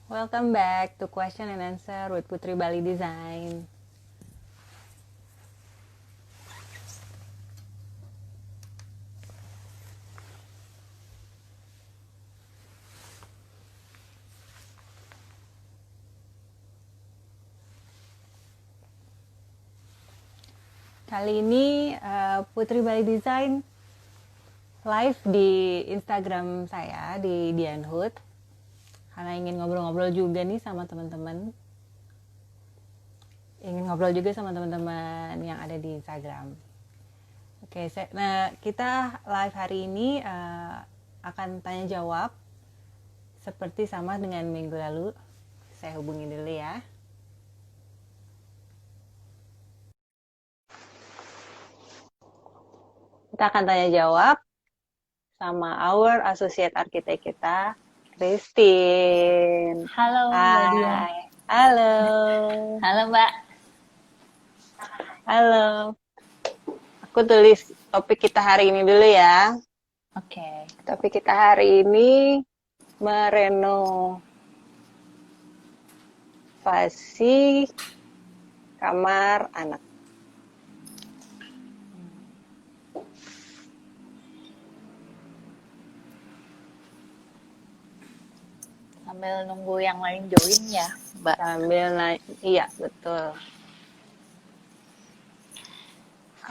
Welcome back to Question and Answer with Putri Bali Design. Kali ini Putri Bali Design live di Instagram saya di Dianhood karena ingin ngobrol-ngobrol juga nih sama teman-teman. Ingin ngobrol juga sama teman-teman yang ada di Instagram. Oke, nah kita live hari ini akan tanya jawab seperti sama dengan minggu lalu. Saya hubungi dulu ya. Kita akan tanya jawab sama our associate architect kita, Christine. Halo Mbak Dia. Hai. Halo. Halo Mbak. Halo. Aku tulis topik kita hari ini dulu ya. Oke. Topik kita hari ini merenovasi kamar anak. Sambil nunggu yang lain join ya Mbak. Sambil naik, iya betul.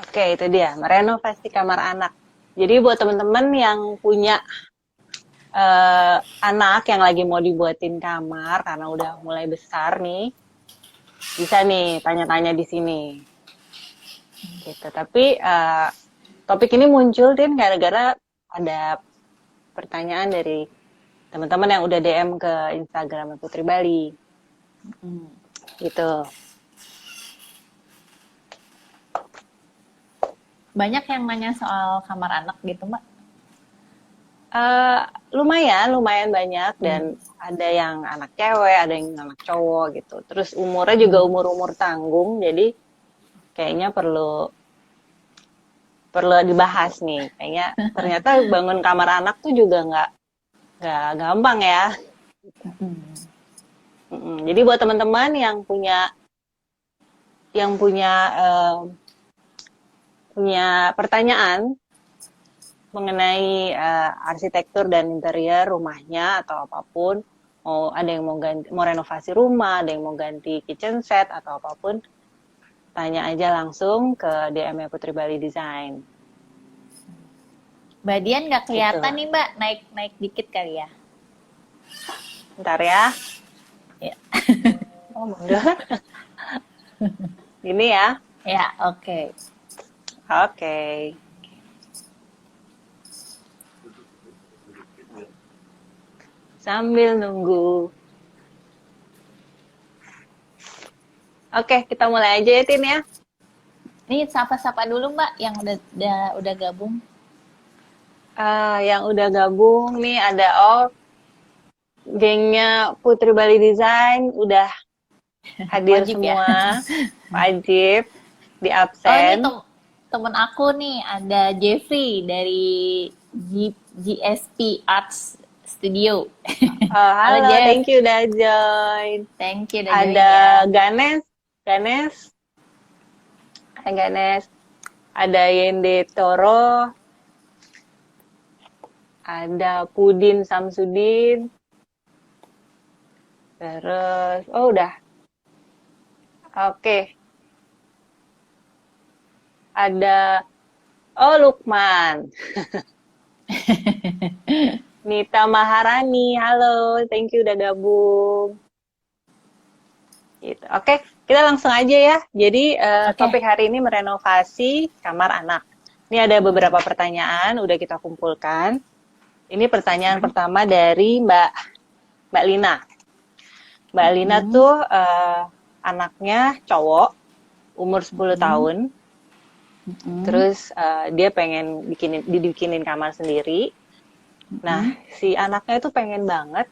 Oke, itu dia, merenovasi kamar anak. Jadi buat teman-teman yang punya anak yang lagi mau dibuatin kamar karena udah mulai besar nih, bisa nih tanya-tanya di sini. Gitu. Tapi topik ini muncul Tin gara-gara ada pertanyaan dari teman-teman yang udah DM ke Instagram Putri Bali. Gitu. Banyak yang nanya soal kamar anak gitu Mbak. Lumayan banyak dan ada yang anak cewek, ada yang anak cowok gitu. Terus umurnya juga umur-umur tanggung, jadi kayaknya perlu dibahas nih. Kayaknya ternyata bangun kamar anak tuh juga nggak gampang ya. Jadi buat teman-teman yang punya pertanyaan mengenai arsitektur dan interior rumahnya atau apapun, ada yang mau renovasi rumah, ada yang mau ganti kitchen set atau apapun, tanya aja langsung ke DM-nya Putri Bali Design. Mbak Dian nggak kelihatan Gitu. nih Mbak, naik dikit kali ya. Bentar ya. Ya. Oh, mundur. Gini ya. Ya, oke. Oke. Sambil nunggu. Oke, kita mulai aja ya, Tin ya. Nih sapa-sapa dulu Mbak yang udah gabung. Yang udah gabung nih ada gengnya Putri Bali Design udah hadir Wajib ya. semua. Wajib di Oh ini absen. temen aku nih ada Jeffrey dari GSP Arts Studio. Halo Halo, Jeff. thank you udah join. Thank you udah join Ada ya. Ganes. Hai Ganes. Ada Yende Toro. Ada Pudin Samsudin. Terus, udah. Oke. Ada, Lukman. Nita Maharani, halo, thank you udah gabung. Gitu. Oke, kita langsung aja ya. Jadi topik hari ini merenovasi kamar anak. Ini ada beberapa pertanyaan, udah kita kumpulkan. Ini pertanyaan pertama dari Mbak Lina. Mbak Lina tuh anaknya cowok, umur 10 tahun. Terus dia pengen dibikinin kamar sendiri. Nah, si anaknya itu pengen banget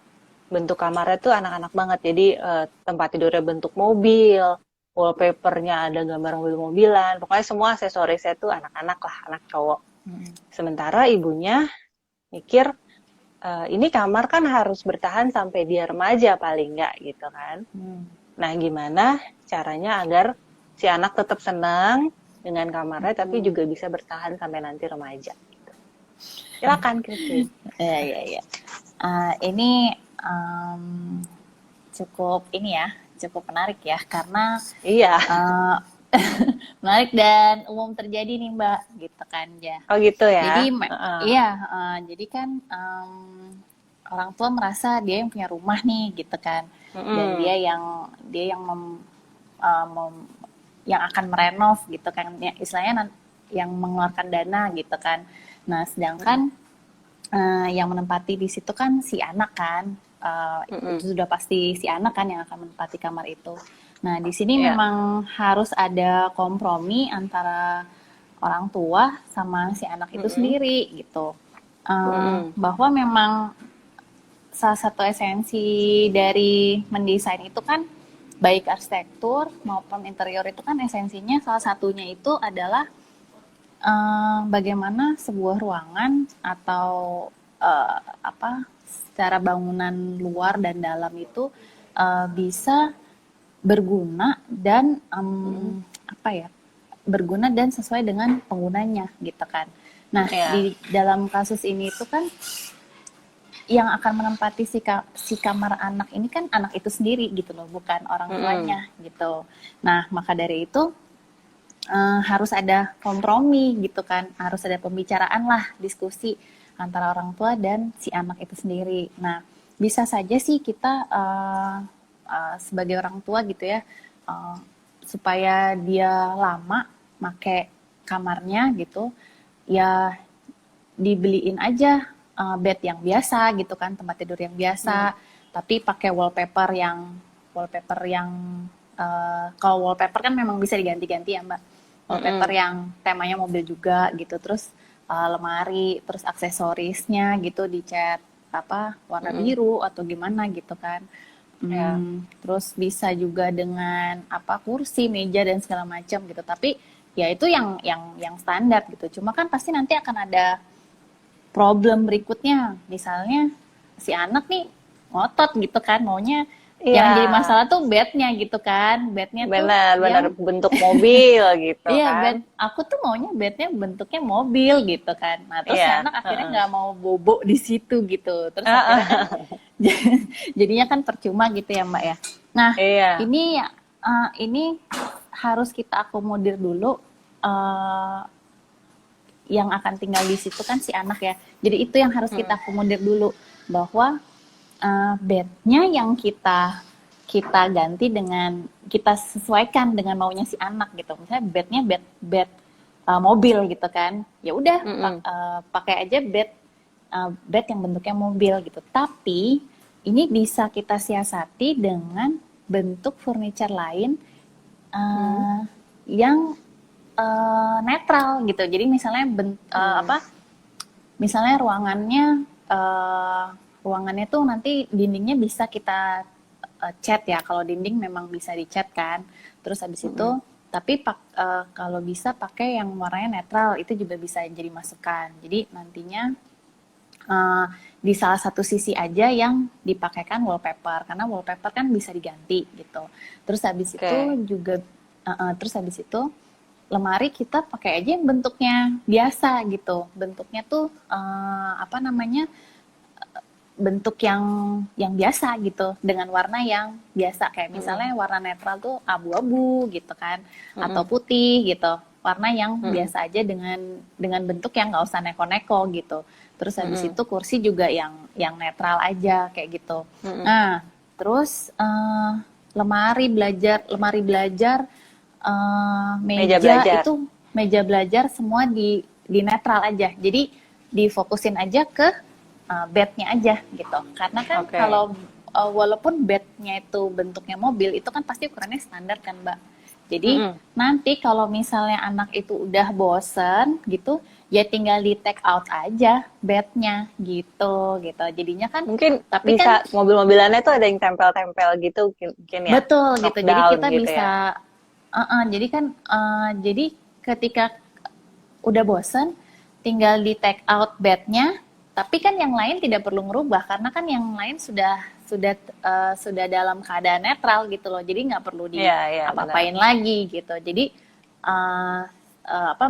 bentuk kamarnya tuh anak-anak banget. Jadi tempat tidurnya bentuk mobil, wallpapernya ada gambar mobil-mobilan. Pokoknya semua aksesorisnya tuh anak-anak lah, anak cowok. Sementara ibunya mikir ini kamar kan harus bertahan sampai dia remaja paling nggak gitu kan. Nah, gimana caranya agar si anak tetap senang dengan kamarnya, tapi juga bisa bertahan sampai nanti remaja. Gitu. Silakan, Christine. Ya. Ini cukup menarik ya, karena Iya. menarik dan umum terjadi nih Mbak, gitu kan ya. Oh gitu ya. Jadi iya, jadi kan orang tua merasa dia yang punya rumah nih, gitu kan, dan dia yang yang akan merenov gitu kan, ya, istilahnya yang mengeluarkan dana gitu kan. Nah, sedangkan yang menempati di situ kan si anak kan, itu sudah pasti si anak kan yang akan menempati kamar itu. Nah, di sini memang harus ada kompromi antara orang tua sama si anak itu sendiri gitu. Bahwa memang salah satu esensi dari mendesain itu kan, baik arsitektur maupun interior itu kan esensinya salah satunya itu adalah bagaimana sebuah ruangan atau secara bangunan luar dan dalam itu bisa berguna dan berguna dan sesuai dengan penggunanya gitu kan. Nah, di dalam kasus ini itu kan yang akan menempati si kamar anak ini kan anak itu sendiri gitu loh, bukan orang tuanya gitu. Nah, maka dari itu harus ada kompromi gitu kan, harus ada pembicaraan lah, diskusi antara orang tua dan si anak itu sendiri. Nah, bisa saja sih kita sebagai orang tua gitu ya, supaya dia lama make kamarnya gitu, ya dibeliin aja bed yang biasa gitu kan, tempat tidur yang biasa, tapi pakai wallpaper yang kalau wallpaper kan memang bisa diganti-ganti ya Mbak, wallpaper yang temanya mobil juga gitu, terus lemari, terus aksesorisnya gitu dicat warna biru atau gimana gitu kan. Terus bisa juga dengan kursi, meja dan segala macam gitu, tapi ya itu yang standar gitu. Cuma kan pasti nanti akan ada problem berikutnya, misalnya si anak nih ngotot gitu kan, maunya yang jadi masalah tuh bednya gitu kan, bednya benar bentuk mobil gitu iya, kan. bed aku tuh maunya bednya bentuknya mobil gitu kan. Nah, terus si anak akhirnya nggak mau bobo di situ gitu, terus akhirnya kan jadinya kan percuma gitu ya Mbak ya. Nah, ini harus kita akomodir dulu yang akan tinggal di situ kan si anak ya. Jadi itu yang harus kita akomodir dulu, bahwa bednya yang kita ganti dengan, kita sesuaikan dengan maunya si anak gitu. Misalnya bednya bed mobil gitu kan, ya udah pakai aja bed yang bentuknya mobil gitu. Tapi ini bisa kita siasati dengan bentuk furniture lain yang netral gitu. Jadi misalnya misalnya ruangannya tuh nanti dindingnya bisa kita cat ya, kalau dinding memang bisa dicat kan. Terus habis itu tapi kalau bisa pakai yang warnanya netral, itu juga bisa jadi masukan. Jadi nantinya di salah satu sisi aja yang dipakaikan wallpaper, karena wallpaper kan bisa diganti gitu. Terus habis itu juga lemari kita pakai aja yang bentuknya biasa gitu, bentuknya tuh bentuk yang biasa gitu, dengan warna yang biasa, kayak misalnya warna netral tuh abu-abu gitu kan, atau putih gitu, warna yang biasa aja dengan bentuk yang nggak usah neko-neko gitu. Terus habis itu kursi juga yang netral aja kayak gitu. Nah, terus lemari belajar, meja belajar semua di netral aja. Jadi difokusin aja ke bednya aja gitu. Karena kan kalau walaupun bednya itu bentuknya mobil, itu kan pasti ukurannya standar kan Mbak. Jadi nanti kalau misalnya anak itu udah bosen gitu, ya tinggal di take out aja bednya gitu. Jadinya kan mungkin tapi bisa kan, mobil-mobilannya tuh ada yang tempel-tempel gitu mungkin ya. Betul gitu. Jadi kita gitu bisa jadi kan jadi ketika udah bosen tinggal di take out bednya, Tapi kan yang lain tidak perlu ngerubah karena kan yang lain sudah dalam keadaan netral gitu loh. Jadi nggak perlu apa-apain lagi gitu. Jadi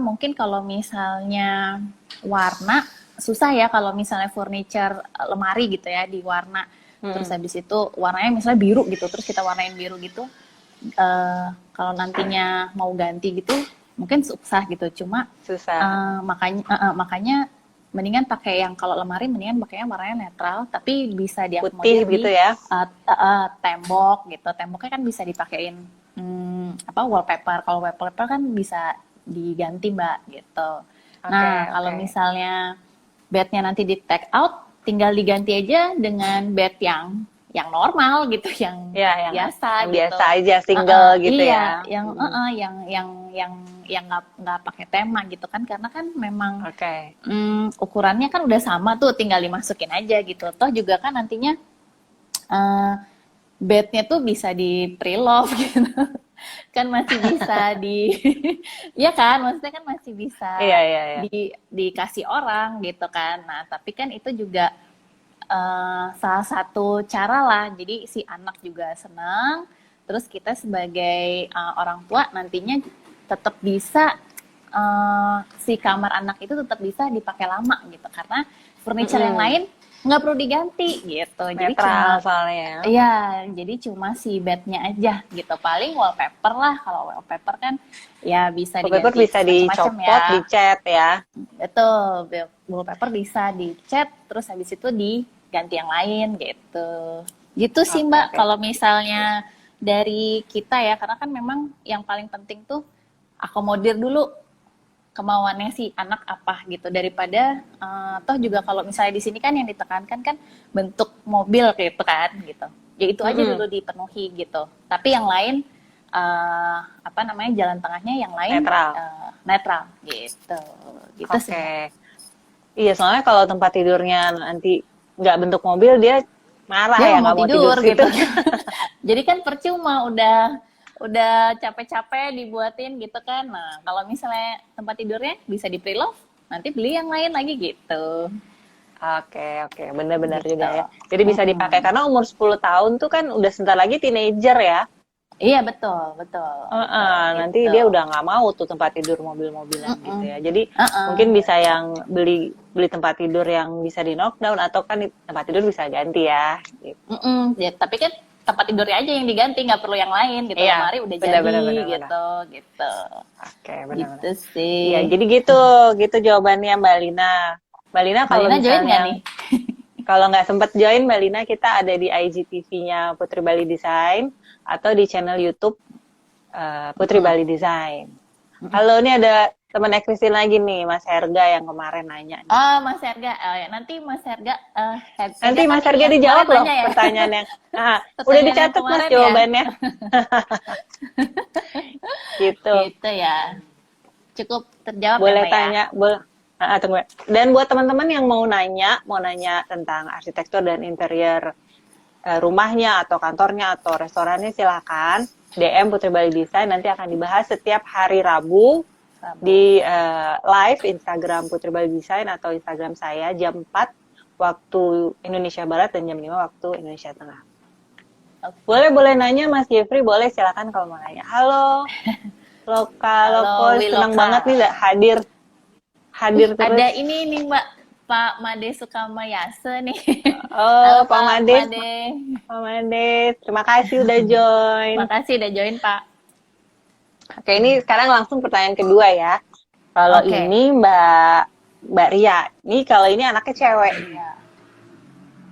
mungkin kalau misalnya warna susah ya kalau misalnya furniture lemari gitu ya di warna. Terus habis itu warnanya misalnya biru gitu, terus kita warnain biru gitu. Kalau nantinya mau ganti gitu mungkin susah gitu. Cuma makanya mendingan pakai yang kalau lemari mendingan pakainya warnanya netral tapi bisa diakomodir gitu ya. Tembok gitu. Temboknya kan bisa dipakein wallpaper. Kalau wallpaper kan bisa diganti Mbak gitu. Nah, kalau misalnya bednya nanti di take out tinggal diganti aja dengan bed yang normal gitu, yang biasa yang gitu. Biasa aja single gitu iya, ya. Yang nggak pakai tema gitu kan, karena kan memang ukurannya kan udah sama tuh, tinggal dimasukin aja gitu. Toh juga kan nantinya bednya tuh bisa di pre-love gitu. Kan masih bisa ya kan, maksudnya kan masih bisa dikasih orang gitu kan. Nah, tapi kan itu juga salah satu cara lah, jadi si anak juga senang, terus kita sebagai orang tua nantinya tetap bisa si kamar anak itu tetap bisa dipakai lama gitu, karena furniture yang lain nggak perlu diganti gitu. Jadi netral soalnya. Iya, jadi cuma si bednya aja gitu. Paling wallpaper lah. Kalau wallpaper kan ya bisa wallpaper diganti bisa dicopot, dicat ya. Betul, wallpaper bisa dicat, terus habis itu diganti yang lain gitu. Gitu sih Mbak. Kalau misalnya dari kita ya, karena kan memang yang paling penting tuh akomodir dulu kemauannya si anak apa gitu, daripada toh juga kalau misalnya di sini kan yang ditekankan kan bentuk mobil gitu kan gitu, ya itu aja dulu dipenuhi gitu, tapi yang lain jalan tengahnya yang lain netral gitu sih. Iya, soalnya kalau tempat tidurnya nanti nggak bentuk mobil dia marah ya nggak mau tidur gitu. Jadi kan percuma udah capek-capek dibuatin gitu kan. Nah, kalau misalnya tempat tidurnya bisa di pre-love, nanti beli yang lain lagi gitu. Oke, benar-benar gitu. Juga ya. Jadi bisa dipakai karena umur 10 tahun tuh kan udah sebentar lagi teenager ya. Iya, betul. Nanti dia udah nggak mau tuh tempat tidur mobil-mobilan gitu ya. Jadi mungkin bisa yang beli tempat tidur yang bisa di knockdown, atau kan tempat tidur bisa ganti ya. Gitu. Ya, tapi kan tempat tidurnya aja yang diganti, nggak perlu yang lain gitu. Lemari udah jadi gitu. Oke, benar. Gitu sih. Iya, jadi gitu jawabannya Mbak Lina. Mbak Lina kalau misalnya nih? Kalau nggak sempat join Mbak Lina, kita ada di IGTV-nya Putri Bali Design atau di channel YouTube Putri Bali Design. Halo, ini ada teman Christine lagi nih, Mas Herga yang kemarin nanya. Oh, Mas Herga. Nanti Mas Herga Mas Herga dijawab loh ya? Pertanyaannya. Udah dicatat Mas jawabannya. Gitu ya. Cukup terjawab. Boleh tanya, boleh. Tunggu. Dan buat teman-teman yang mau nanya tentang arsitektur dan interior rumahnya atau kantornya atau restorannya, silakan DM Putri Bali Design, nanti akan dibahas setiap hari Rabu di live Instagram Putri Bali Design atau Instagram saya jam 4 waktu Indonesia Barat dan jam 5 waktu Indonesia Tengah. Boleh nanya Mas Jeffrey, boleh silakan kalau mau nanya. Halo Loko, senang banget nih hadir terus. Ada ini nih Mbak, Pak Made Sukamayase nih. Oh, Pak Made, terima kasih udah join. Terima kasih udah join Pak. Oke, ini sekarang langsung pertanyaan kedua ya. Kalau ini Mbak Ria, nih kalau ini anaknya cewek.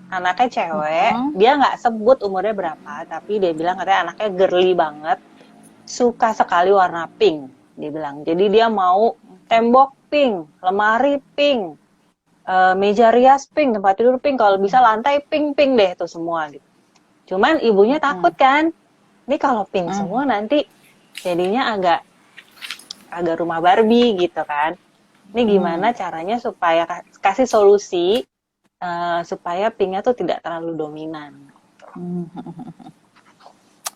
Anaknya cewek, dia nggak sebut umurnya berapa, tapi dia bilang katanya anaknya girly banget, suka sekali warna pink, dia bilang. Jadi dia mau tembok pink, lemari pink, meja rias pink, tempat tidur pink, kalau bisa lantai pink deh tuh semua gitu. Cuman ibunya takut kan, ini kalau pink semua nanti jadinya agak rumah Barbie gitu kan. Ini gimana caranya supaya kasih solusi supaya pinknya tuh tidak terlalu dominan.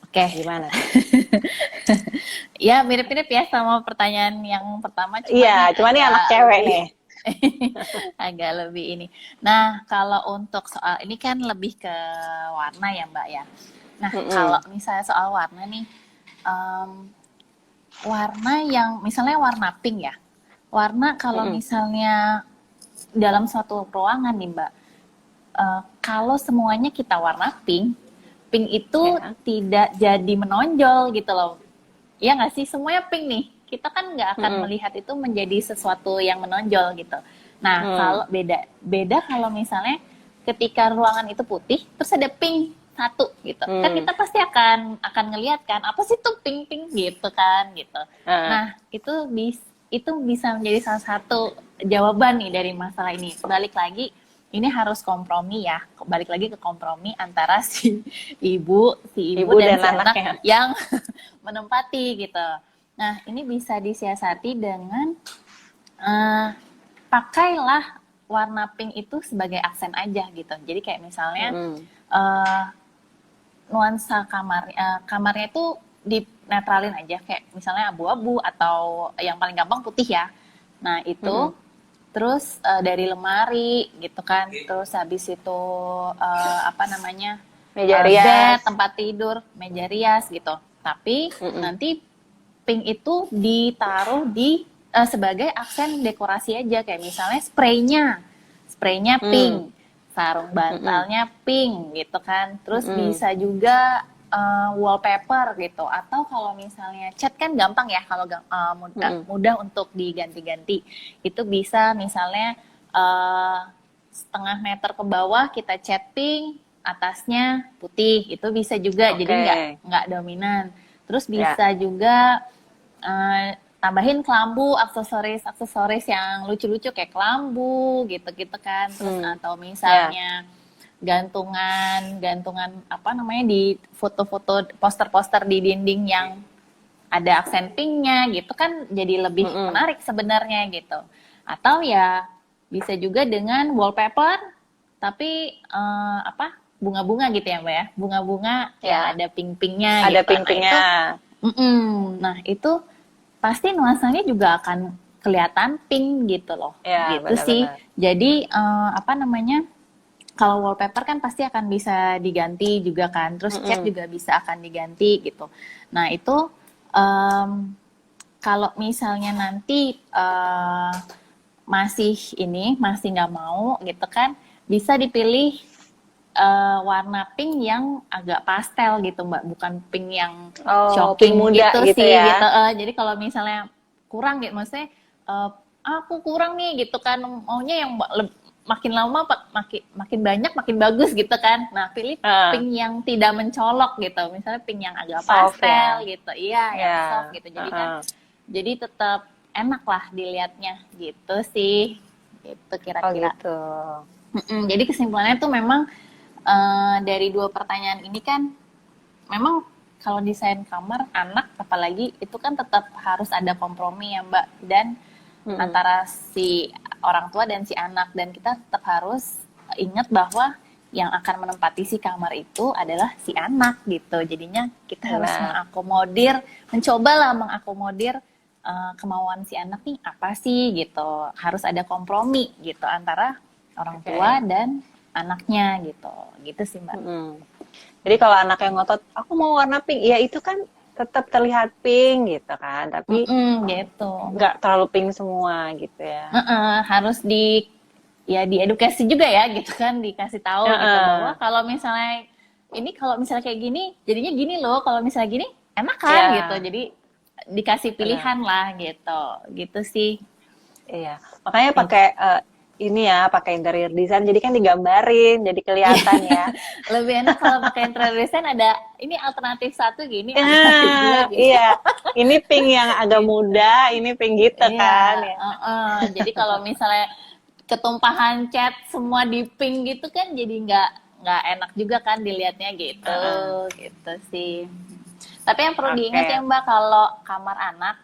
Oke. Gimana? Ya mirip-mirip ya sama pertanyaan yang pertama. Iya, cuman ini anak cewek nih. Agak lebih ini. Nah, kalau untuk soal ini kan lebih ke warna ya Mbak ya. Nah, kalau misalnya soal warna nih, em, warna yang misalnya warna pink ya. Warna kalau misalnya dalam suatu ruangan nih Mbak, kalau semuanya kita warna pink, pink itu Ya. tidak jadi menonjol gitu loh. Iya nggak sih? Semuanya pink nih. Kita kan nggak akan melihat itu menjadi sesuatu yang menonjol gitu. Nah, kalau beda kalau misalnya ketika ruangan itu putih, terus ada pink satu gitu. Kan kita pasti akan ngelihat kan, apa sih tuh pink-pink gitu kan gitu. Nah, itu bisa menjadi salah satu jawaban nih dari masalah ini. Balik lagi, ini harus kompromi ya. Balik lagi ke kompromi antara si ibu dan si anak yang menempati gitu. Nah, ini bisa disiasati dengan pakailah warna pink itu sebagai aksen aja gitu. Jadi kayak misalnya nuansa kamarnya itu dinetralin aja kayak misalnya abu-abu atau yang paling gampang putih ya. Nah, itu terus dari lemari gitu kan. Terus habis itu apa namanya? Meja Bed, rias. tempat tidur, meja rias gitu. Tapi nanti pink itu ditaruh di sebagai aksen dekorasi aja kayak misalnya spraynya pink, sarung bantalnya pink gitu kan. Terus bisa juga wallpaper gitu atau kalau misalnya cat kan gampang ya kalau mudah untuk diganti-ganti. Itu bisa misalnya setengah meter ke bawah kita cat pink, atasnya putih, itu bisa juga. Jadi nggak dominan. Terus bisa juga tambahin kelambu, aksesoris yang lucu-lucu kayak kelambu gitu-gitu kan. Terus atau misalnya gantungan apa namanya di foto-foto poster-poster di dinding yang ada aksen pinknya gitu kan jadi lebih menarik sebenarnya gitu. Atau ya bisa juga dengan wallpaper tapi apa bunga-bunga gitu ya Mbak ya, bunga-bunga yang ada pink-pinknya ada gitu. pink-pinknya. Nah itu pasti nuansanya juga akan kelihatan pink gitu loh, Ya, gitu sih. Jadi apa namanya? Kalau wallpaper kan pasti akan bisa diganti juga kan, terus cat juga bisa akan diganti gitu. Nah itu kalau misalnya nanti masih nggak mau gitu kan, bisa dipilih warna pink yang agak pastel gitu Mbak, bukan pink yang shocking pink muda gitu sih. ya. Gitu. Jadi kalau misalnya kurang gitu, maksudnya aku kurang nih gitu kan, maunya yang makin lama makin banyak makin bagus gitu kan. Nah pilih pink yang tidak mencolok gitu, misalnya pink yang agak Soft, pastel gitu, yang soft gitu. Jadi kan, jadi tetap enak lah dilihatnya gitu sih, gitu kira-kira. gitu. Jadi kesimpulannya tuh memang dari dua pertanyaan ini kan, memang kalau desain kamar anak apalagi itu kan tetap harus ada kompromi ya Mbak, dan antara si orang tua dan si anak, dan kita tetap harus ingat bahwa yang akan menempati si kamar itu adalah si anak gitu. Jadinya kita harus mencobalah mengakomodir kemauan si anak nih apa sih gitu. Harus ada kompromi gitu antara orang tua dan anaknya gitu sih Mbak. Jadi kalau anak yang ngotot aku mau warna pink, ya itu kan tetap terlihat pink gitu kan, tapi gitu nggak terlalu pink semua gitu ya. Harus diedukasi juga ya gitu kan, dikasih tahu gitu bahwa kalau misalnya kayak gini jadinya gini loh, kalau misalnya gini enak kan gitu, jadi dikasih pilihan lah gitu sih. Iya, makanya pakai pakai interior design, jadi kan digambarin, jadi kelihatan ya. Lebih enak kalau pakai interior design ada ini alternatif satu gini, alternatif dua gitu. Iya, ini pink yang agak muda, ini pink gitu kan. Ya. Jadi kalau misalnya ketumpahan cat semua di pink gitu kan, jadi nggak enak juga kan dilihatnya gitu, gitu sih. Tapi yang perlu diingat ya Mbak, kalau kamar anak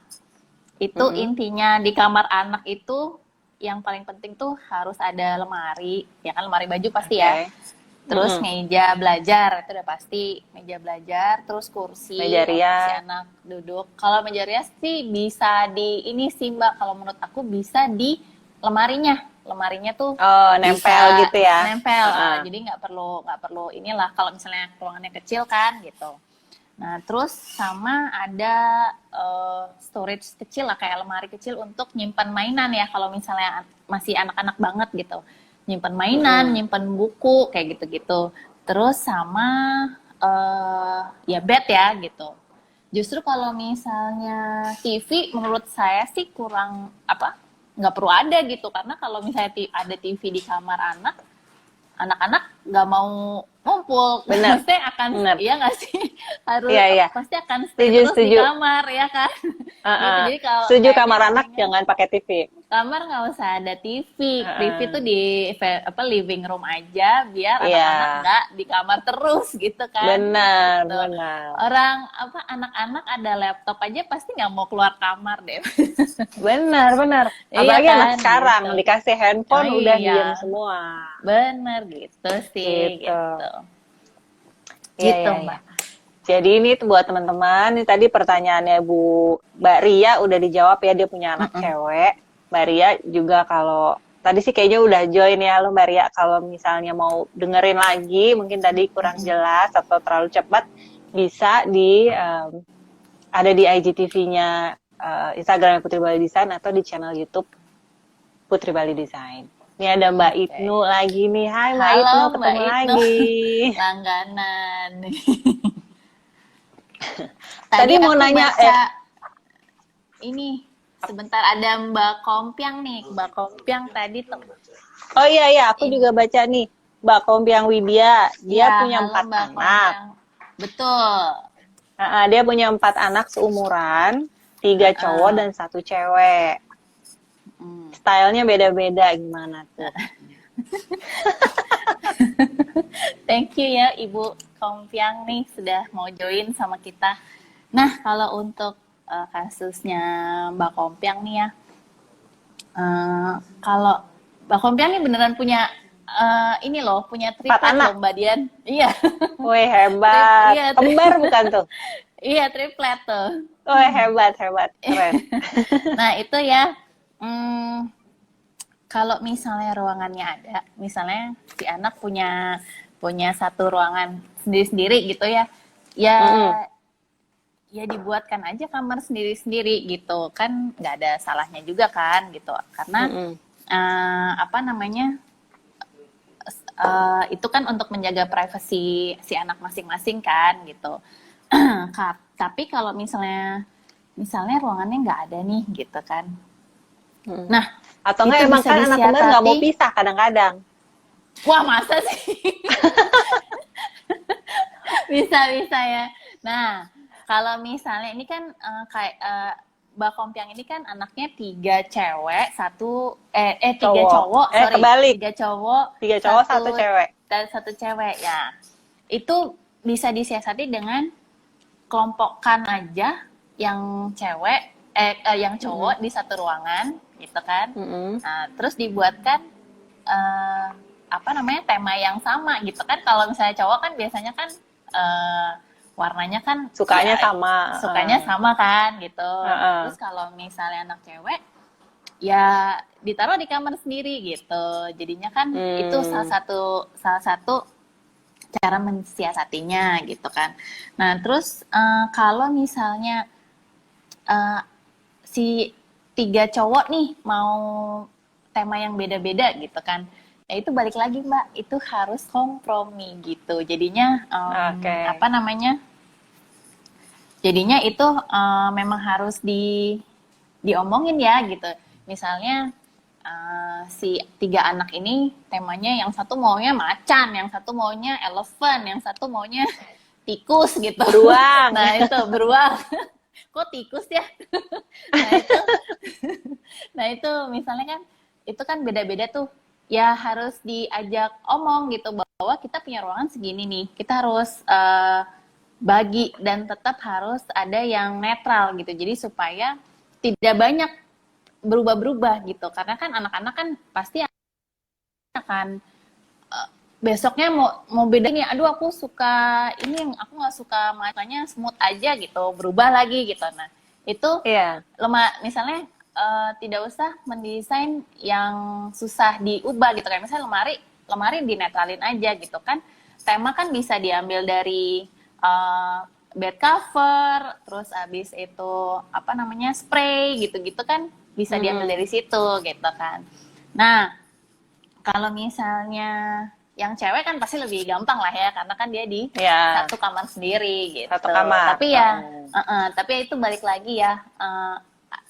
itu intinya di kamar anak itu yang paling penting tuh harus ada lemari, ya kan, lemari baju pasti ya. Terus meja belajar, itu udah pasti meja belajar, terus kursi meja rias. Si anak duduk. Kalau meja rias sih bisa ini sih Mbak, kalau menurut aku bisa di lemarinya tuh Oh, nempel bisa gitu ya. nempel. Heeh. Jadi nggak perlu inilah kalau misalnya ruangannya kecil kan gitu. Nah, terus sama ada storage kecil lah, kayak lemari kecil untuk nyimpan mainan ya, kalau misalnya masih anak-anak banget gitu. Nyimpan mainan, Mm-mm. nyimpan buku, kayak gitu-gitu. Terus sama ya bed ya gitu. Justru kalau misalnya TV, menurut saya sih kurang apa, nggak perlu ada gitu. Karena kalau misalnya ada TV di kamar anak-anak nggak mau ngumpul, Bener, pasti akan, bener. iya nggak sih, harus Iya, iya. pasti akan stay Setuju, terus di setuju. kamar ya kan, gitu. Heeh. Jadi kalau Setuju kayaknya kamar anak mendingan jangan pakai TV. kamar nggak usah ada TV. TV tuh Heeh. di living room aja, biar Iya, anak-anak nggak di kamar terus gitu kan, benar, gitu. benar. Orang apa, anak-anak ada laptop aja pasti nggak mau keluar kamar deh. Benar, benar. Iya Apalagi anak kan, sekarang gitu. dikasih Oh handphone udah diem iya, semua. bener gitu sih, Gitu. gitu. Iya, Gitu iya, iya. Mbak. Jadi ini tuh buat teman-teman, ini tadi pertanyaannya Mbak Ria udah dijawab ya, dia punya anak Mm-mm. cewek. Mbak Ria juga kalau tadi sih kayaknya udah join ya lo Mbak Ria, kalau misalnya mau dengerin lagi, mungkin tadi kurang Mm-mm. jelas atau terlalu cepat, bisa di ada di IGTV-nya Instagram Putri Bali Design atau di channel YouTube Putri Bali Design. Ini ada Mbak Oke. Ibnu lagi nih. Hai Mbak Halo Ibnu, Mbak ketemu Ibnu, lagi. langganan. Tadi Tadi mau aku nanya, baca ini, sebentar ada Mbak Kompiang nih. Mbak Kompiang tadi tuh. oh iya iya, aku Ini. juga baca nih, Mbak Kompiang Widya, dia Ya, punya halo 4 Mbak anak. Kompiang. Betul. Dia punya 4 anak seumuran, 3 cowok Heeh. dan 1 cewek. Hmm. Stylenya beda-beda, gimana tuh? Thank you ya Ibu Kompiang nih sudah mau join sama kita. Nah, kalau untuk kasusnya Mbak Kompiang nih ya, kalau Mbak Kompiang nih beneran punya ini loh, punya 4 triplet anak. loh Mbak Dian. Iya, Wih, hebat. iya, Kembar bukan tuh? iya triplet tuh. Wih, hebat, hebat. Keren. Nah itu ya, kalau misalnya ruangannya ada, misalnya si anak punya punya satu ruangan sendiri-sendiri gitu ya, ya Mm-mm. ya dibuatkan aja kamar sendiri-sendiri gitu kan, nggak ada salahnya juga kan gitu, karena Mm-mm. apa namanya, itu kan untuk menjaga privasi si anak masing-masing kan gitu. Tapi kalau misalnya ruangannya nggak ada nih gitu kan, Mm-mm. nah Atau itu enggak emang bisa kan anak kembar nggak mau disiasati. pisah kadang-kadang. Wah masa sih? Bisa ya. Nah, kalau misalnya ini kan kayak Mbak Kompiang ini kan anaknya 3 cewek, 3 Cowok. cowok, sorry, Kebalik. 3 cowok, 3 cowok, 1 cewek. dan 1 cewek ya. Itu bisa disiasati dengan kelompokkan aja yang cewek, yang cowok di satu ruangan, gitu kan. Mm-mm. Nah, terus dibuatkan apa namanya, tema yang sama gitu kan. Kalau misalnya cowok kan biasanya kan warnanya kan Sukanya ya, sama. sukanya sama kan gitu. Uh-uh. Terus kalau misalnya anak cewek ya ditaruh di kamar sendiri gitu. Jadinya kan itu salah satu cara mensiasatinya gitu kan. Nah, terus kalau misalnya si 3 cowok nih mau tema yang beda-beda gitu kan, ya itu balik lagi Mbak, itu harus kompromi gitu. Jadinya Oke. apa namanya, jadinya itu memang harus diomongin ya gitu. Misalnya si 3 anak ini temanya yang satu maunya macan, yang satu maunya elephant, yang satu maunya tikus gitu. Beruang. Nah itu beruang. Kok tikus ya? Nah itu misalnya kan, itu kan beda-beda tuh. Ya harus diajak omong gitu, bahwa kita punya ruangan segini nih, kita harus bagi, dan tetap harus ada yang netral gitu. Jadi supaya tidak banyak berubah-berubah gitu. Karena kan anak-anak kan pasti akan besoknya mau beda nih, aduh aku suka ini, yang aku nggak suka, makanya smooth aja gitu, berubah lagi gitu. Nah itu Iya. misalnya tidak usah mendesain yang susah diubah gitu kan. Misalnya lemari dinetralin aja gitu kan. Tema kan bisa diambil dari bed cover, terus abis itu apa namanya spray gitu-gitu kan bisa diambil dari situ gitu kan. Nah, kalau misalnya yang cewek kan pasti lebih gampang lah ya, karena kan dia di satu kamar sendiri gitu. Satu kamar. Tapi ya, tapi itu balik lagi ya,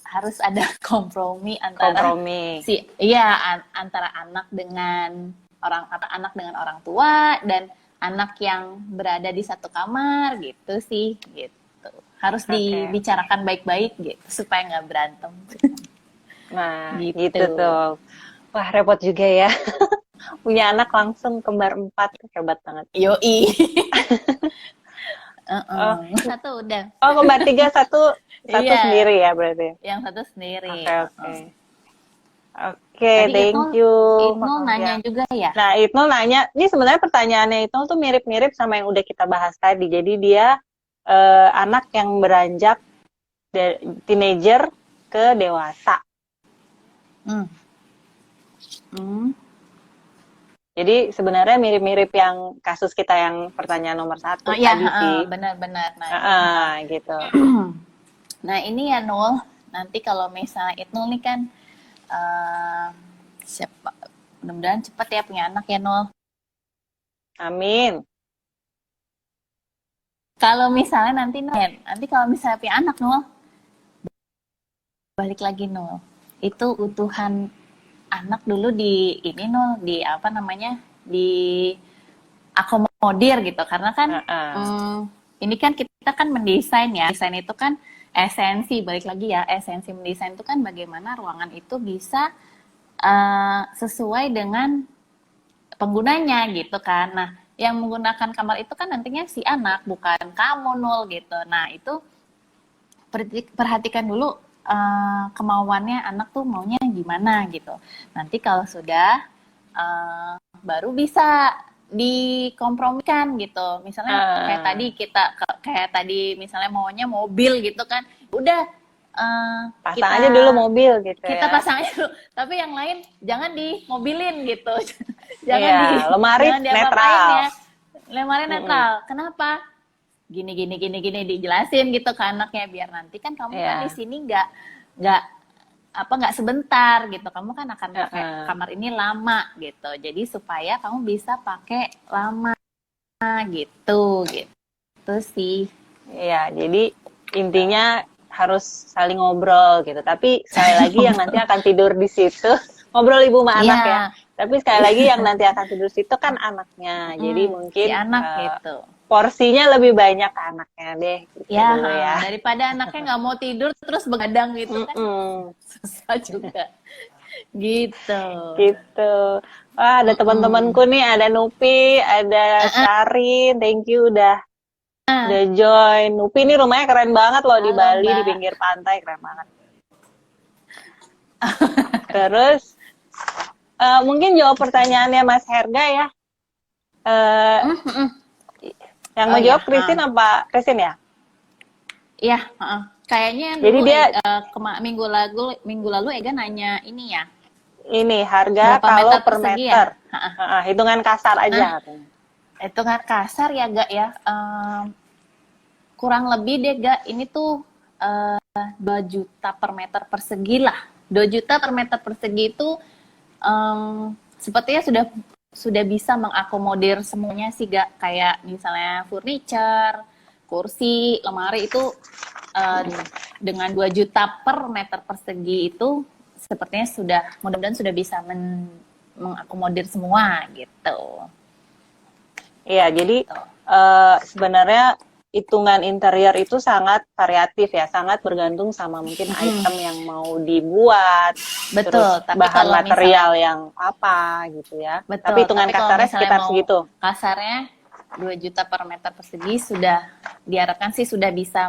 harus ada kompromi antara antara anak dengan orang tua dan anak yang berada di satu kamar gitu sih gitu. Harus dibicarakan baik-baik gitu supaya nggak berantem. Nah, gitu tuh. Wah, repot juga ya. Punya anak langsung kembar 4, hebat banget. Yoi. Satu udah. Oh, kembar 3, satu sendiri ya berarti. Yang satu sendiri. Oke, thank you. Itnul nanya juga ya. Nah, Itnul nanya, ini sebenarnya pertanyaannya Itnul tuh mirip-mirip sama yang udah kita bahas tadi. Jadi dia anak yang beranjak teenager ke dewasa. Jadi sebenarnya mirip-mirip yang kasus kita yang pertanyaan nomor 1 tadi sih. Benar-benar. Gitu. Nah ini ya Nul, nanti kalau misalnya Itnul nih kan, mudah-mudahan cepat ya punya anak ya Nul. Amin. Kalau misalnya nanti kalau misalnya punya anak Nul, balik lagi Nul, itu utuhan anak dulu di ini Nul, di apa namanya, di akomodir gitu, karena kan ini kan kita kan mendesain ya, desain itu kan esensi, balik lagi ya, esensi mendesain itu kan bagaimana ruangan itu bisa sesuai dengan penggunanya gitu kan. Nah yang menggunakan kamar itu kan nantinya si anak, bukan kamu Nul gitu. Nah itu perhatikan dulu kemauannya anak tuh maunya gimana gitu. Nanti kalau sudah baru bisa dikompromikan gitu. Misalnya kayak tadi misalnya maunya mobil gitu kan. Udah pasang aja dulu mobil gitu. Kita pasang aja dulu. Tapi yang lain jangan dimobilin gitu. Lemari netral. Ya. Lemari netral. Kenapa? Gini dijelasin gitu ke anaknya, biar nanti kan kamu kan di sini nggak sebentar gitu, kamu kan akan pakai kamar ini lama gitu, jadi supaya kamu bisa pakai lama gitu sih. Iya, jadi intinya harus saling ngobrol gitu, tapi sekali lagi yang nanti akan tidur di situ ngobrol ibu sama anak ya, tapi sekali lagi yang nanti akan tidur di situ kan anaknya, jadi mungkin si anak gitu. Porsinya lebih banyak ke anaknya deh gitu ya, dulu ya. Daripada anaknya nggak mau tidur terus begadang gitu kan susah juga gitu. Wah, ada teman-temanku nih, ada Nupi, ada Sharin, thank you udah join. Nupi ini rumahnya keren banget loh. Halo, di Bali, Mbak. Di pinggir pantai, keren banget. Terus mungkin jawab pertanyaannya Mas Herga ya. Yang mau jawab Christine apa Christine ya? Iya, kayaknya jadi dulu, dia minggu lalu Ega nanya ini ya. Ini harga kalau per meter. Ya? Hitungan kasar aja katanya. Hitungan kasar ya, Gak ya. Kurang lebih deh, Gak. Ini tuh 2 juta per meter persegi lah. 2 juta per meter persegi itu sepertinya sudah bisa mengakomodir semuanya sih, Gak. Kayak misalnya furniture, kursi, lemari itu dengan 2 juta per meter persegi itu sepertinya mudah-mudahan sudah bisa mengakomodir semua gitu. Iya, jadi sebenarnya hitungan interior itu sangat variatif ya, sangat bergantung sama mungkin item yang mau dibuat, betul. Terus bahan material yang apa gitu ya. Betul. Tapi hitungan kasarnya sekitar segitu. Kasarnya 2 juta per meter persegi sudah diharapkan sih sudah bisa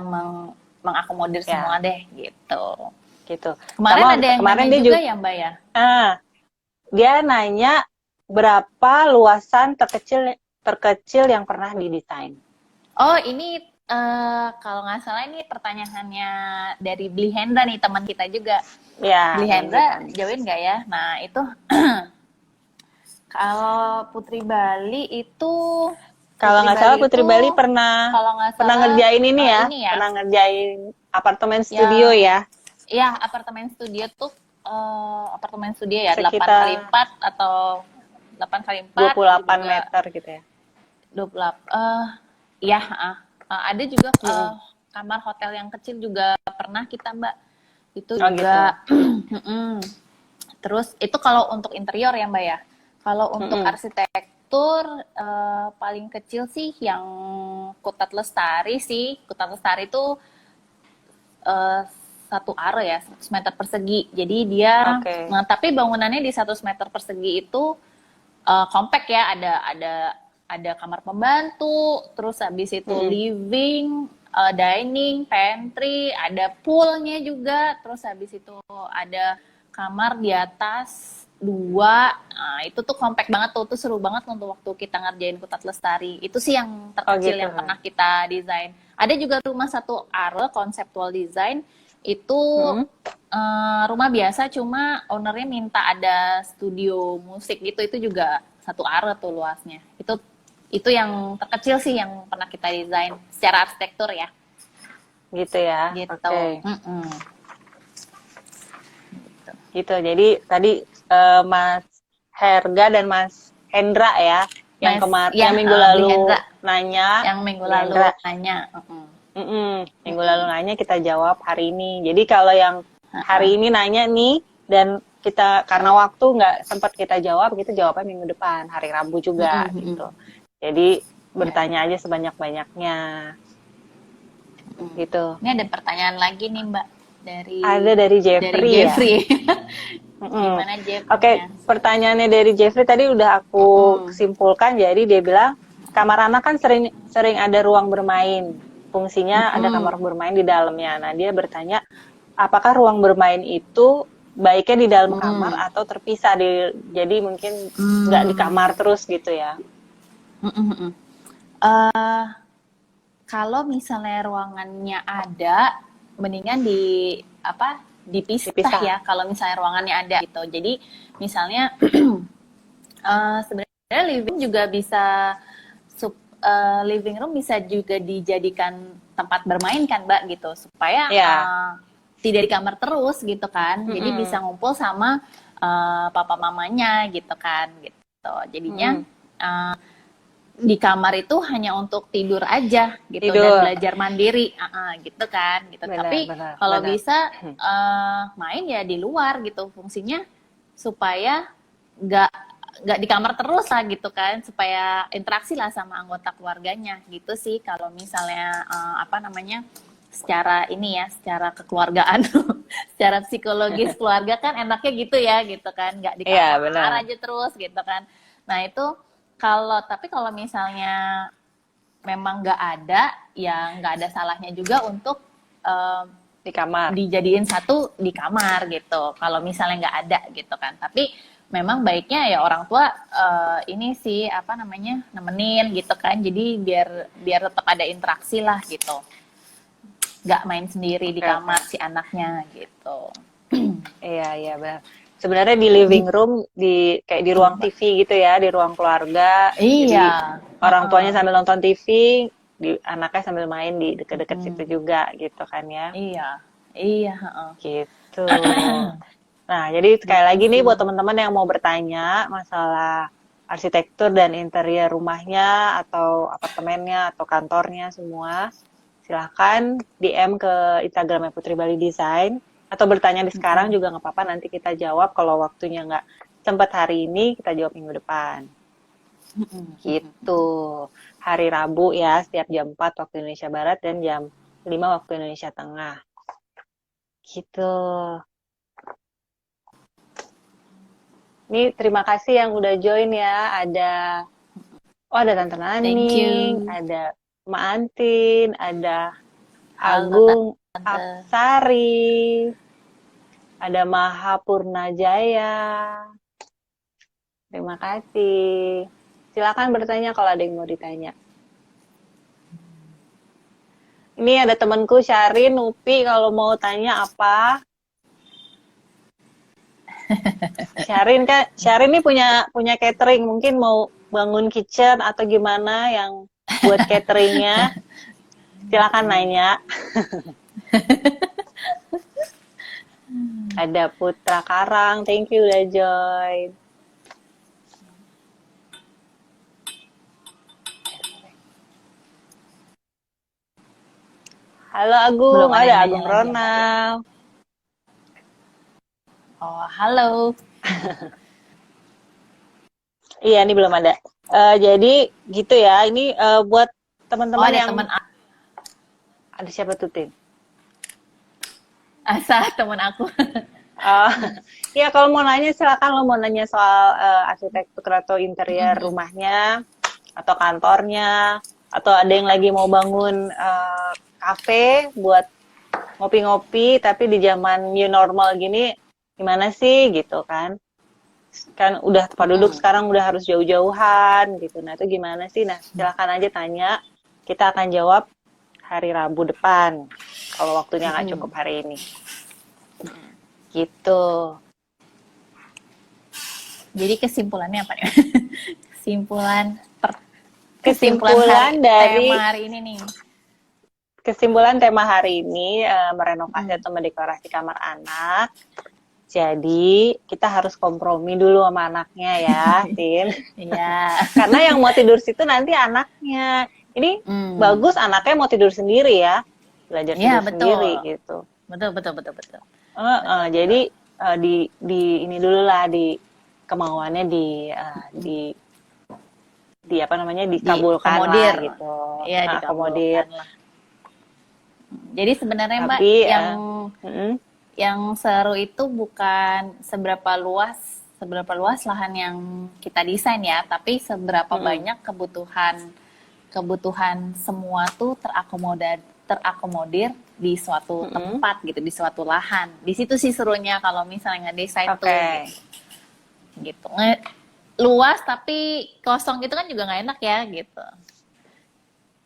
mengakomodir semua deh gitu. Kemarin ada yang nanya juga ya Mbak ya? Dia nanya berapa luasan terkecil yang pernah didesain. Oh, ini Kalau nggak salah ini pertanyaannya dari Bli Hendra nih, teman kita juga. Ya, Bli teman kita Hendra nih. join nggak ya? Nah itu kalau Putri Bali itu Kalau nggak salah Putri Bali pernah kalau nggak pernah salah ngerjain ini ya, ini ya pernah ngerjain apartemen studio yang ya, ya apartemen studio tuh apartemen studio ya 8 kali sekitar 4 atau 8 kali dua 4 puluh delapan juga meter gitu ya. 28 ya ada juga Mm-mm. kamar hotel yang kecil juga pernah kita Mbak itu Oh gitu. juga terus itu kalau untuk interior ya Mbak ya. Kalau untuk Mm-mm. arsitektur paling kecil sih yang Kutat Lestari sih. Kutat Lestari itu eh, 1 are ya, 100 meter persegi. Jadi dia, Oke. nah, tapi bangunannya di 100 meter persegi itu compact ya. Ada kamar pembantu, terus habis itu Mm-mm. living, dining, pantry, ada poolnya juga, terus habis itu ada kamar di atas 2. Nah, itu tuh compact banget tuh seru banget untuk waktu kita ngerjain Kutat Lestari. Itu sih yang Oh terkecil gitu. yang pernah kita desain. Ada juga rumah 1 are conceptual design itu Mm-mm. rumah biasa cuma ownernya minta ada studio musik gitu, itu juga 1 are tuh luasnya. Itu yang terkecil sih yang pernah kita desain secara arsitektur ya Gitu ya. gitu. Oke. Mm-mm. Gitu. Jadi tadi Mas Herga dan Mas Hendra ya, Mas ya yang minggu Beli lalu Hendra nanya, yang minggu Beli lalu Hendra, nanya. Mm-mm. minggu lalu nanya kita jawab hari ini. Jadi kalau yang hari ini nanya nih dan kita karena waktu nggak sempat kita jawab, kita jawabnya minggu depan, hari Rabu juga Mm-mm. gitu. Jadi Ya. bertanya aja sebanyak-banyaknya gitu. Ini ada pertanyaan lagi nih Mbak Ada dari dari dari Jeffrey ya. Jeffrey. Mm-mm. Gimana Oke, Jeffnya? pertanyaannya dari Jeffrey tadi udah aku Mm-mm. simpulkan. Jadi dia bilang kamar anak kan sering sering ada ruang bermain. Fungsinya ada Mm-mm. kamar bermain di dalamnya. Nah, dia bertanya, apakah ruang bermain itu baiknya di dalam kamar Mm-mm. atau terpisah jadi mungkin nggak di Mm. kamar terus gitu ya? Mm-mm. Eh, Kalau misalnya ruangannya ada, mendingan dipisah Dipisah. ya. Kalau misalnya ruangannya ada gitu. Jadi misalnya sebenarnya living juga bisa living room bisa juga dijadikan tempat bermain kan Mbak gitu supaya Ya. tidak di kamar terus gitu kan, jadi bisa Mm-mm. ngumpul sama papa mamanya gitu kan gitu, jadinya Mm-mm. di kamar itu hanya untuk tidur aja gitu dan Tidur. belajar mandiri gitu kan gitu. Benar, Tapi benar, kalau benar. bisa main ya di luar gitu, fungsinya supaya nggak nggak di kamar terus lah gitu kan, supaya interaksi lah sama anggota keluarganya gitu sih kalau misalnya apa namanya secara ini ya, secara kekeluargaan secara psikologis keluarga kan enaknya gitu ya gitu kan, nggak di Iya, kamar benar. aja terus gitu kan. Nah itu kalau misalnya memang nggak ada, ya nggak ada salahnya juga untuk um, Di kamar. dijadiin satu di kamar gitu. Kalau misalnya nggak ada gitu kan. Tapi memang baiknya ya orang tua ini sih apa namanya nemenin gitu kan. Jadi biar biar tetap ada interaksi lah gitu. Nggak main sendiri di Oke, oke. kamar si anaknya gitu. Iya, iya benar. Sebenarnya di living room kayak di ruang Mbak. TV gitu ya, di ruang keluarga. Jadi Iya. orang tuanya Heeh. sambil nonton TV, anaknya sambil main di deket-deket situ Mm-mm. juga gitu kan ya. Iya. Iya. Heeh. Gitu. Nah, jadi sekali Gitu lagi nih sih. buat teman-teman yang mau bertanya masalah arsitektur dan interior rumahnya atau apartemennya atau kantornya semua, silahkan DM ke Instagramnya Putri Bali Design atau bertanya di sekarang Mm-mm. juga nggak apa-apa, nanti kita jawab kalau waktunya nggak sempat hari ini kita jawab minggu depan. Mm-mm. Gitu. Hari Rabu ya, setiap jam 4 waktu Indonesia Barat dan jam 5 waktu Indonesia Tengah. Gitu. Nih, terima kasih yang udah join ya. Ada Tante Thank Naning, you. ada Mak Antin, ada Halo Agung Tante. Apsari, ada Maha Purnajaya. Terima kasih. Silakan bertanya kalau ada yang mau ditanya. Ini ada temanku Syarin, Upi, kalau mau tanya apa? Syarin nih punya catering, mungkin mau bangun kitchen atau gimana yang buat cateringnya, silakan nanya. Ada Putra Karang, thank you udah join. Halo Agung, Belum ada ada yang Agung nanya lagi. Ronald. Oh, halo. Iya, ini belum ada. Jadi gitu ya, ini buat Oh, teman-teman ada yang teman ada siapa tuh Tin? Asa, teman aku. Eh, ya kalau mau nanya silakan lo mau nanya soal arsitektur atau interior rumahnya atau kantornya atau ada yang lagi mau bangun kafe buat ngopi-ngopi tapi di zaman new normal gini gimana sih gitu kan udah penduduk sekarang udah harus jauh-jauhan gitu, nah itu gimana sih, nah silakan aja tanya, kita akan jawab hari Rabu depan kalau waktunya nggak cukup hari ini gitu. Jadi kesimpulannya apa nih? Kesimpulan dari tema hari ini nih. Kesimpulan tema hari ini merenovasi atau mendekorasi kamar anak. Jadi kita harus kompromi dulu sama anaknya ya, Tin. Iya. Karena yang mau tidur situ nanti anaknya. Ini bagus anaknya mau tidur sendiri ya, belajar Iya, tidur betul. sendiri gitu. Betul. Jadi di ini dulu lah di kemauannya di apa namanya dikabulkan lah gitu. Iya, dikabulkan lah. Jadi sebenarnya Mbak Tapi, yang seru itu bukan seberapa luas lahan yang kita desain ya, tapi seberapa banyak kebutuhan semua tuh terakomodir di suatu tempat gitu, di suatu lahan. Di situ sih serunya kalau misalnya ngedesain tuh gitu. Luas tapi kosong gitu kan juga nggak enak ya gitu.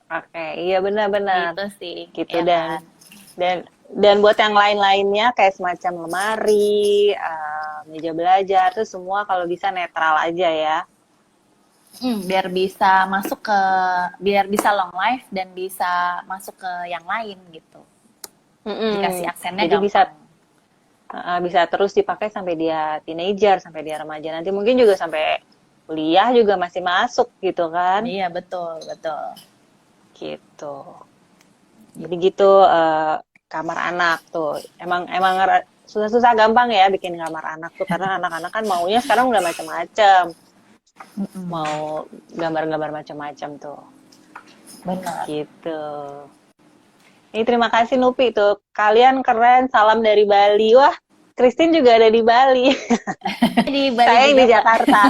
Oke, iya benar-benar. Gitu sih. Gitu ya dan buat yang lain-lainnya kayak semacam lemari, meja belajar tuh semua kalau bisa netral aja ya. Biar bisa long life dan bisa masuk ke yang lain gitu. Dikasih aksennya jadi gampang. bisa terus dipakai sampai dia teenager, sampai dia remaja, nanti mungkin juga sampai kuliah juga masih masuk gitu kan. Iya, betul gitu. Jadi gitu kamar anak tuh emang susah-susah gampang ya bikin kamar anak tuh karena anak-anak kan maunya sekarang udah macam-macam, mau gambar-gambar macam-macam tuh. Benar. Gitu. Ini terima kasih Nupi tuh. Kalian keren, salam dari Bali. Wah, Christine juga ada di Bali. Di Bali Saya yang juga, di Jakarta.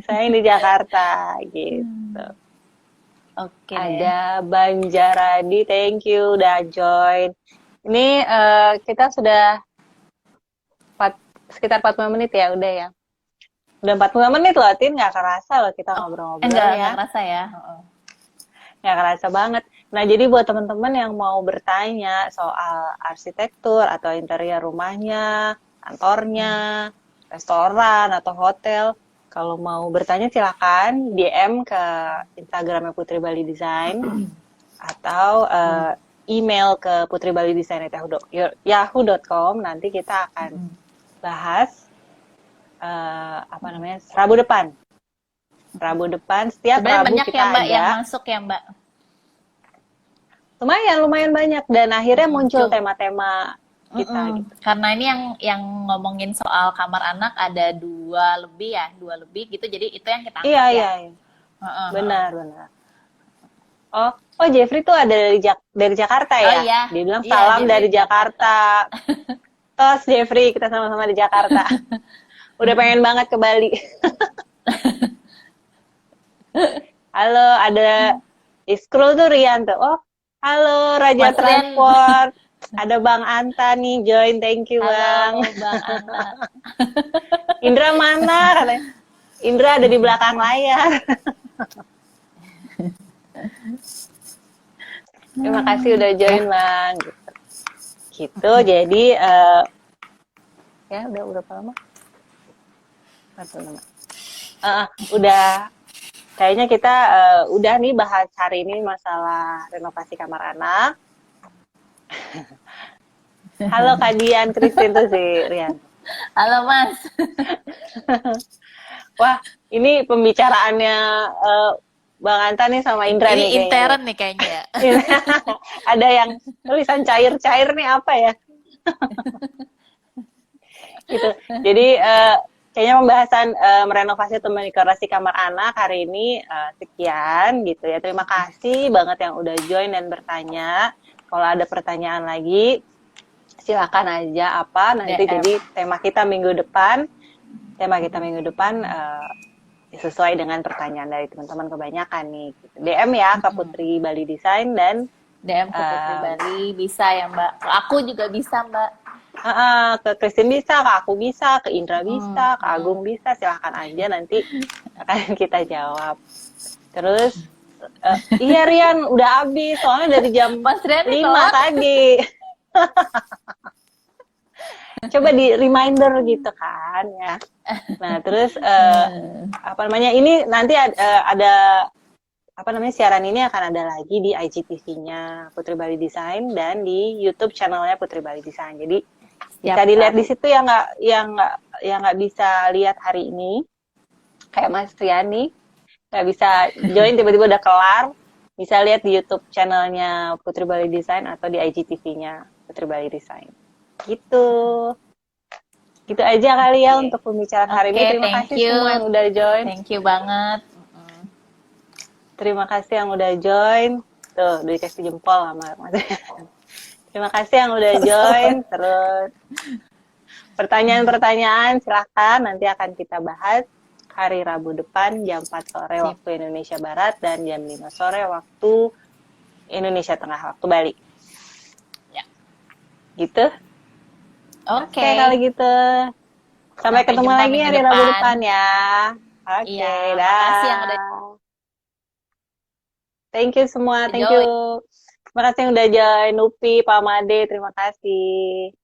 Saya yang di Jakarta gitu. Oke. Ada Banjaradi, thank you udah join. Ini kita sudah sekitar 45 menit ya, udah ya. Udah 45 menit loh, Tin, nggak kerasa loh kita ngobrol-ngobrol ya. Enggak kerasa ya. Nggak kerasa banget. Nah, jadi buat teman-teman yang mau bertanya soal arsitektur atau interior rumahnya, kantornya, restoran atau hotel, kalau mau bertanya silakan DM ke Instagramnya Putri Bali Design atau email ke putribalidesign@yahoo.com. Nanti kita akan bahas Rabu depan. Setiap sebenarnya Rabu banyak kita ya Mbak ada. yang masuk ya Mbak. Lumayan banyak dan akhirnya muncul tema-tema kita gitu. Karena ini yang ngomongin soal kamar anak ada dua lebih gitu, jadi itu yang kita angkat Iya. Benar. Oh Jeffrey tuh ada dari Jakarta ya? Oh, iya. Dia bilang Iya, salam Jeffrey dari Jakarta. Tos Jeffrey, kita sama-sama di Jakarta. Udah pengen banget ke Bali. Halo, ada di scroll tuh Rian tuh. Oh, halo Raja Mas Transport. Ada Bang Anta nih join, thank you Bang. Halo Bang Anta. Indra mana? Katanya. Indra ada di belakang layar. Terima kasih udah join, Bang. Gitu. Jadi ya udah berapa lama? Satu lama. Udah kayaknya kita udah nih bahas hari ini masalah renovasi kamar anak. Halo Kak Dian, Christine tuh si Rian. Halo Mas. Wah, ini pembicaraannya Bang Anta nih sama Indra Ini nih kayaknya nih. intern nih kayaknya ya. Ada yang tulisan cair-cair nih apa ya? Gitu. Jadi kayaknya pembahasan merenovasi atau mendekorasi kamar anak hari ini sekian gitu ya. Terima kasih banget yang udah join dan bertanya. Kalau ada pertanyaan lagi, silakan aja apa nanti DM. jadi tema kita minggu depan. Tema kita minggu depan sesuai dengan pertanyaan dari teman-teman kebanyakan nih. Gitu. DM ya ke Putri Bali Design dan DM ke Putri Bali bisa ya Mbak. Aku juga bisa Mbak. ke Christine bisa, ke aku bisa, ke Indra bisa, ke Agung bisa, silahkan aja nanti akan kita jawab. Terus, iya Rian, udah habis, soalnya dari jam Mas Rian 5 tadi. Coba di reminder gitu kan ya. Nah terus, apa namanya, ini nanti ada apa namanya siaran ini akan ada lagi di IGTV-nya Putri Bali Design dan di YouTube channelnya Putri Bali Design. Jadi bisa dilihat di situ yang nggak bisa lihat hari ini kayak Mas Riani nggak bisa join tiba-tiba udah kelar bisa lihat di YouTube channelnya Putri Bali Design atau di IGTV-nya Putri Bali Design gitu aja kali ya untuk pembicaraan hari ini. Terima kasih semua yang udah join. Thank you banget. Terima kasih yang udah join. Tuh, dikasih jempol sama Mas. Terima kasih yang udah join. Terus pertanyaan-pertanyaan silahkan nanti akan kita bahas hari Rabu depan jam 4 sore waktu Indonesia Barat dan jam 5 sore waktu Indonesia Tengah waktu Bali. Ya. Gitu. Oke, kalau gitu. Sampai ketemu lagi hari Rabu depan ya. Oke, dah. Makasih yang udah Thank you semua, thank you. Terima kasih yang udah join, Upi, Pak Made, terima kasih.